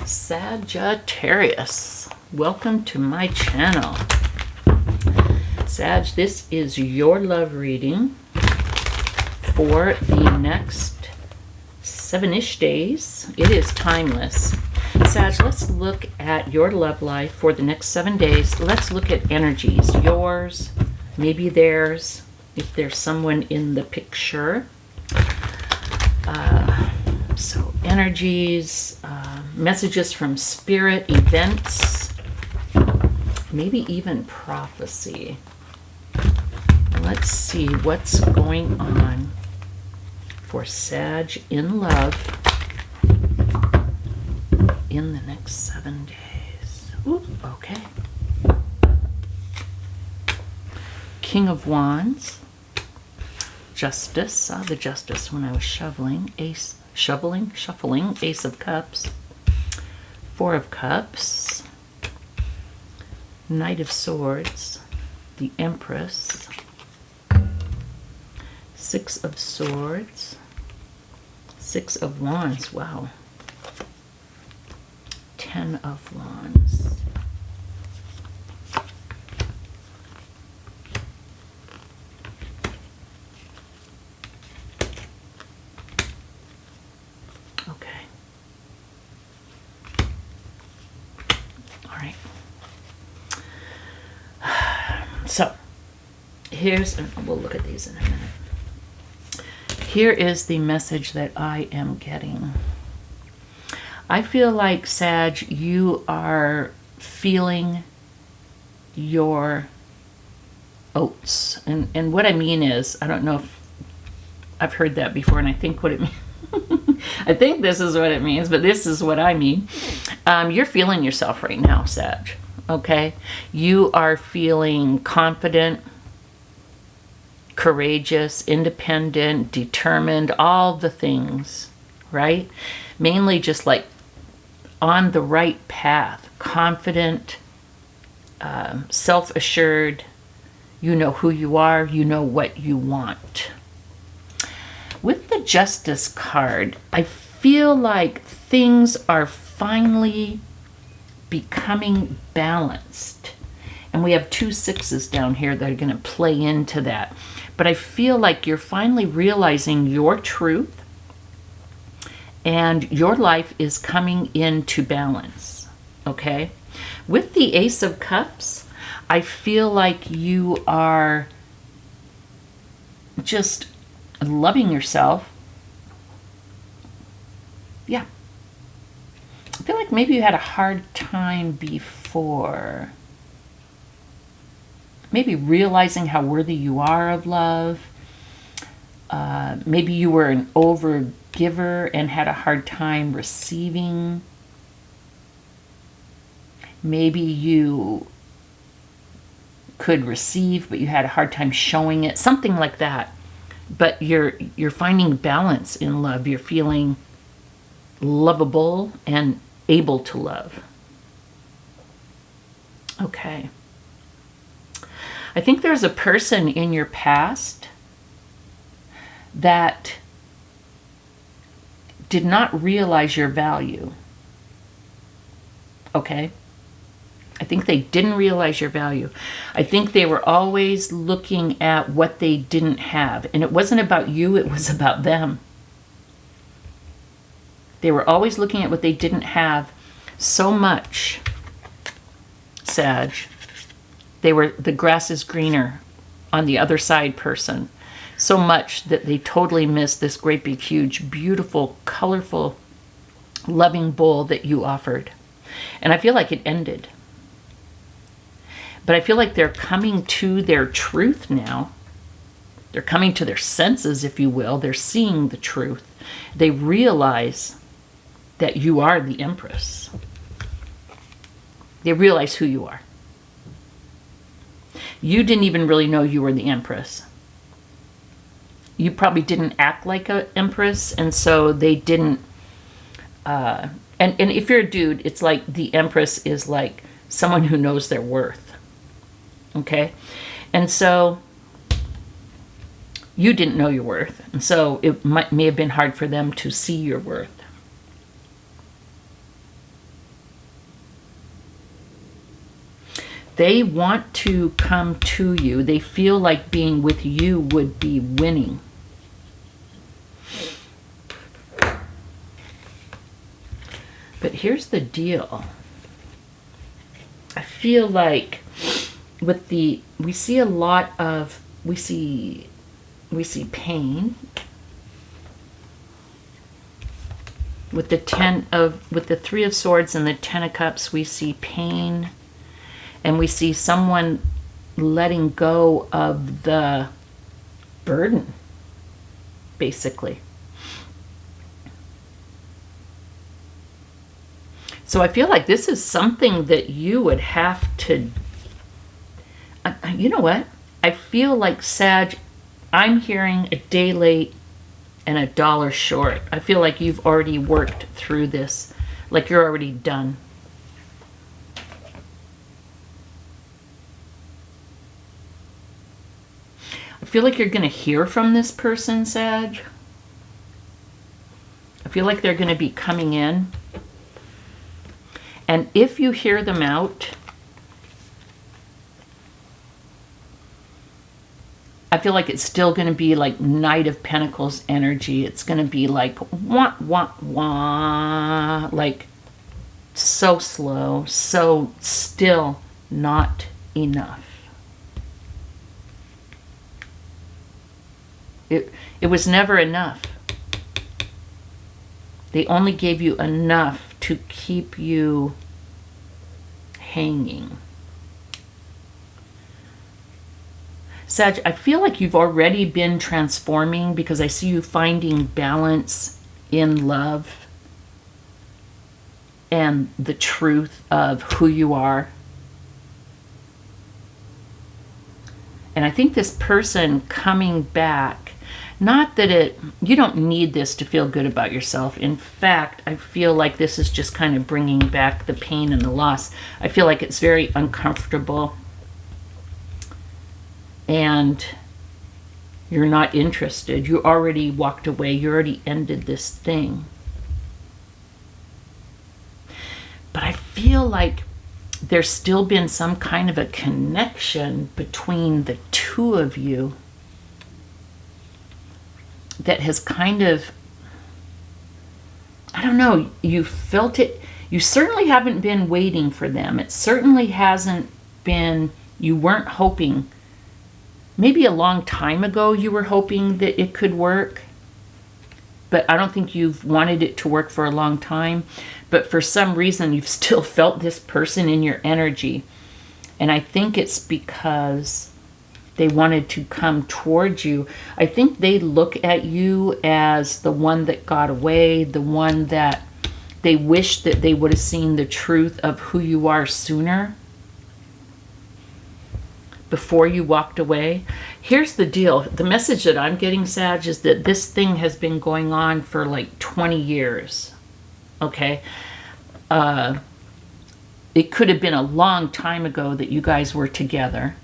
Sagittarius, welcome to my channel. Sag, this is your love reading for the next 7-ish days. It is timeless. Sag, let's look at your love life for the next 7 days. Let's look at energies, yours, maybe theirs, if there's someone in the picture. So energies, messages from spirit, events, maybe even prophecy. Let's see what's going on for Sag in love in the next 7 days. Ooh, okay. King of Wands, Justice. Saw the Justice when I was shuffling. Shuffling. Ace of Cups, 4 of Cups, Knight of Swords, the Empress, 6 of Swords, 6 of Wands, wow, 10 of Wands. Okay. All right. So, we'll look at these in a minute. Here is the message that I am getting. I feel like, Sag, you are feeling your oats. And what I mean is, I don't know if I've heard that before, and I think what it means, I think this is what it means, but this is what I mean. You're feeling yourself right now, Sag, okay? You are feeling confident, courageous, independent, determined, all the things, right? Mainly just like on the right path, confident, self-assured. You know who you are, you know what you want. With the Justice card, I feel like things are finally becoming balanced. And we have 2 6s down here that are going to play into that. But I feel like you're finally realizing your truth and your life is coming into balance, okay? With the Ace of Cups, I feel like you are just loving yourself. Yeah. I feel like maybe you had a hard time before. Maybe realizing how worthy you are of love. Maybe you were an overgiver and had a hard time receiving. Maybe you could receive, but you had a hard time showing it. Something like that. But you're finding balance in love. You're feeling lovable and able to love. Okay. I think there's a person in your past that did not realize your value. Okay? I think they didn't realize your value. I think they were always looking at what they didn't have. And it wasn't about you, it was about them. They were always looking at what they didn't have so much, Sag. They were the grass is greener on the other side person. So much that they totally missed this great big huge, beautiful, colorful, loving bowl that you offered. And I feel like it ended. But I feel like they're coming to their truth now. They're coming to their senses, if you will. They're seeing the truth. They realize that you are the Empress. They realize who you are. You didn't even really know you were the Empress. You probably didn't act like an Empress, and so they didn't... and if you're a dude, it's like the Empress is like someone who knows their worth. Okay? And so you didn't know your worth. And so it may have been hard for them to see your worth. They want to come to you. They feel like being with you would be winning. But here's the deal. I feel like with the, we see a lot of, we see pain. With the with the Three of Swords and the Ten of Cups, we see pain, and we see someone letting go of the burden, basically. So I feel like this is something that you would have to, you know what? I feel like, Sag, I'm hearing a day late and a dollar short. I feel like you've already worked through this, like you're already done. I feel like you're going to hear from this person, Sag. I feel like they're going to be coming in. And if you hear them out, I feel like it's still going to be like Knight of Pentacles energy. It's going to be like wah, wah, wah, like so slow, so still not enough. It was never enough. They only gave you enough to keep you hanging. Sag, I feel like you've already been transforming, because I see you finding balance in love and the truth of who you are. And I think this person coming back, not that you don't need this to feel good about yourself. In fact, I feel like this is just kind of bringing back the pain and the loss. I feel like it's very uncomfortable. And you're not interested. You already walked away. You already ended this thing. But I feel like there's still been some kind of a connection between the two of you that has kind of, I don't know, you felt it. You certainly haven't been waiting for them. It certainly hasn't been, you weren't hoping. Maybe a long time ago you were hoping that it could work, but I don't think you've wanted it to work for a long time. But for some reason you've still felt this person in your energy. And I think it's because they wanted to come towards you. I think they look at you as the one that got away, the one that they wish that they would have seen the truth of who you are sooner, before you walked away. Here's the deal. The message that I'm getting, Sag, is that this thing has been going on for like 20 years. Okay? It could have been a long time ago that you guys were together.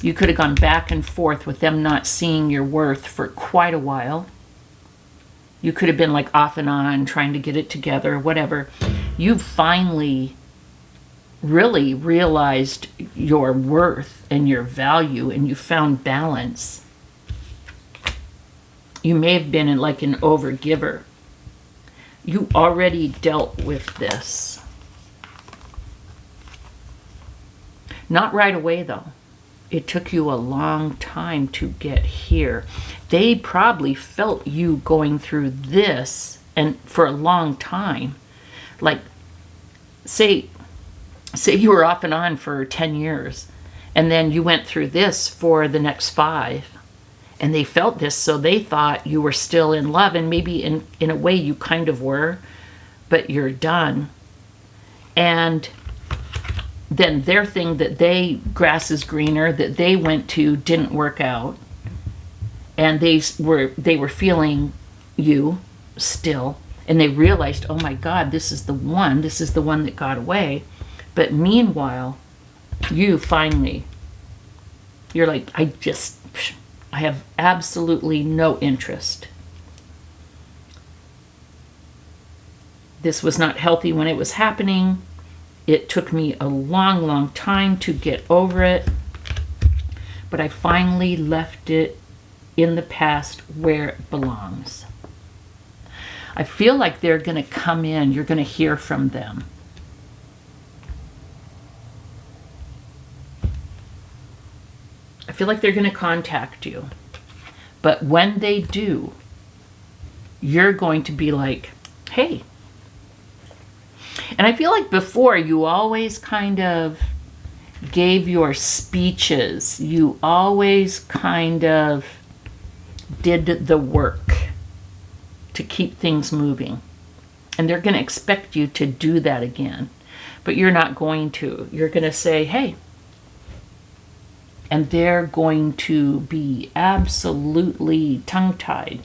You could have gone back and forth with them not seeing your worth for quite a while. You could have been like off and on trying to get it together, whatever. You finally really realized your worth and your value, and you found balance. You may have been like an overgiver. You already dealt with this. Not right away though. It took you a long time to get here. They probably felt you going through this and for a long time. Like, say you were off and on for 10 years, and then you went through this for the next 5, and they felt this, so they thought you were still in love, and maybe in a way you kind of were, but you're done. And then their thing that grass is greener, that they went to didn't work out, and they were feeling you still, and they realized, oh my God, this is the one that got away. But meanwhile, you finally, you're like, I have absolutely no interest. This was not healthy when it was happening. It took me a long, long time to get over it, but I finally left it in the past where it belongs. I feel like they're going to come in. You're going to hear from them. I feel like they're going to contact you. But when they do, you're going to be like, hey. And I feel like before, you always kind of gave your speeches. You always kind of did the work to keep things moving. And they're going to expect you to do that again. But you're not going to. You're going to say, hey. And they're going to be absolutely tongue-tied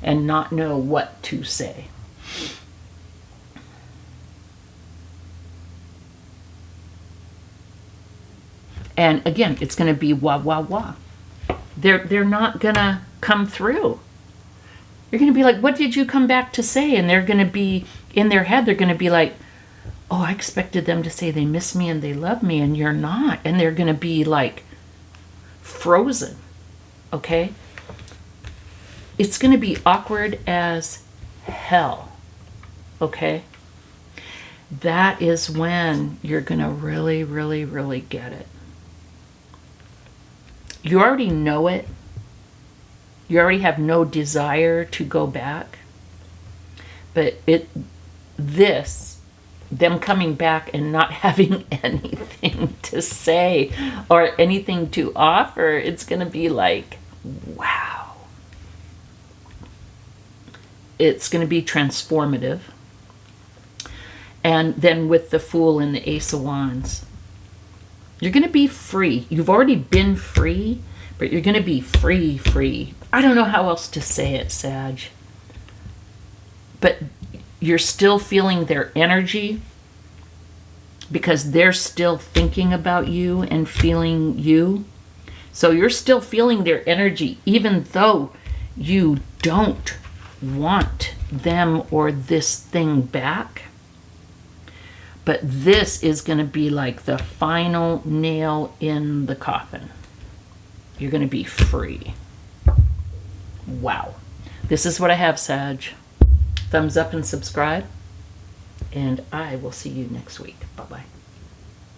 and not know what to say. And again, it's going to be wah, wah, wah. They're not going to come through. You're going to be like, what did you come back to say? And they're going to be, in their head, they're going to be like, oh, I expected them to say they miss me and they love me, and you're not. And they're going to be like frozen, okay? It's going to be awkward as hell, okay? That is when you're going to really, really, really get it. You already know it. You already have no desire to go back. But them coming back and not having anything to say or anything to offer, it's going to be like, wow. It's going to be transformative. And then with the Fool and the Ace of Wands, you're going to be free. You've already been free, but you're going to be free, free. I don't know how else to say it, Sag. But you're still feeling their energy because they're still thinking about you and feeling you. So you're still feeling their energy even though you don't want them or this thing back. But this is going to be like the final nail in the coffin. You're going to be free. Wow. This is what I have, Sag. Thumbs up and subscribe. And I will see you next week. Bye-bye.